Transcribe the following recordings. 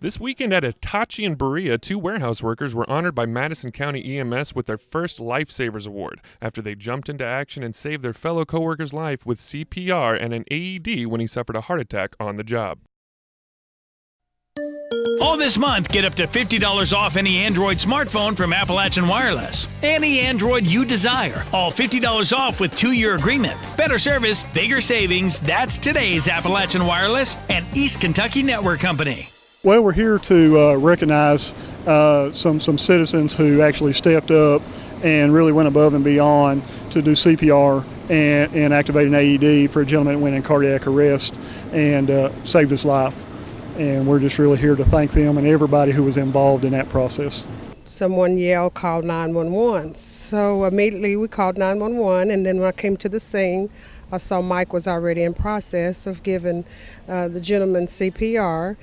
This weekend at Hitachi in Berea, 2 warehouse workers were honored by Madison County EMS with their first Lifesavers Award after they jumped into action and saved their fellow coworker's life with CPR and an AED when he suffered a heart attack on the job. All this month, get up to $50 off any Android smartphone from Appalachian Wireless. Any Android you desire. All $50 off with 2-year agreement. Better service, bigger savings. That's today's Appalachian Wireless and East Kentucky Network Company. Well, we're here to recognize some citizens who actually stepped up and really went above and beyond to do CPR and activate an AED for a gentleman that went in cardiac arrest and saved his life. And we're just really here to thank them and everybody who was involved in that process. Someone yelled, "Call 911." So immediately we called 911, and then when I came to the scene, I saw Mike was already in process of giving the gentleman CPR.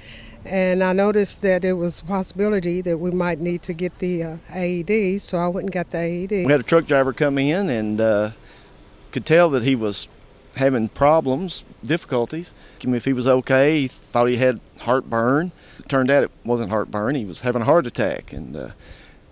And I noticed that it was a possibility that we might need to get the AED, so I went and got the AED. We had a truck driver come in and could tell that he was having problems, difficulties. If he was okay, he thought he had heartburn. It turned out it wasn't heartburn, he was having a heart attack, and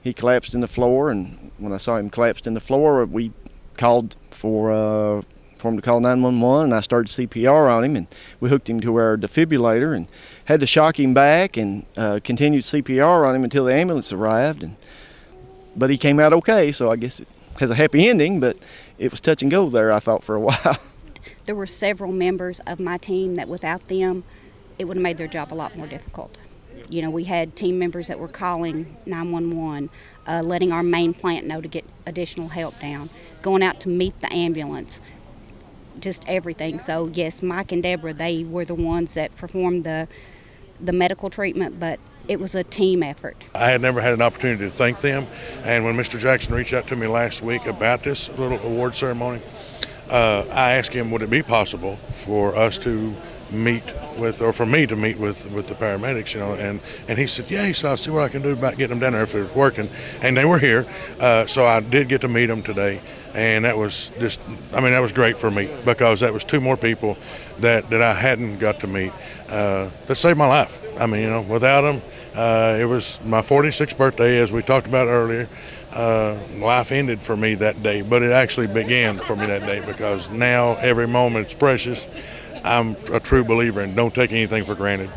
he collapsed in the floor. And when I saw him collapsed in the floor, we called for him to call 911, and I started CPR on him, and we hooked him to our defibrillator and had to shock him back and continued CPR on him until the ambulance arrived. But he came out okay, so I guess it has a happy ending, but it was touch and go there, I thought, for a while. There were several members of my team that without them, it would have made their job a lot more difficult. You know, we had team members that were calling 911, letting our main plant know to get additional help down, going out to meet the ambulance, just everything. So yes, Mike and Deborah, they were the ones that performed the medical treatment, but it was a team effort. I had never had an opportunity to thank them, and when Mr. Jackson reached out to me last week about this little award ceremony, I asked him, would it be possible for us to meet with, or for me to meet with the paramedics, you know, and he said, yeah, he said, I'll see what I can do about getting them down there if it's working. And they were here, so I did get to meet them today, and that was just, I mean, that was great for me, because that was 2 more people that I hadn't got to meet that saved my life. I mean, you know, without them, it was my 46th birthday, as we talked about earlier. Life ended for me that day, but it actually began for me that day, because now every moment is precious. I'm a true believer and don't take anything for granted.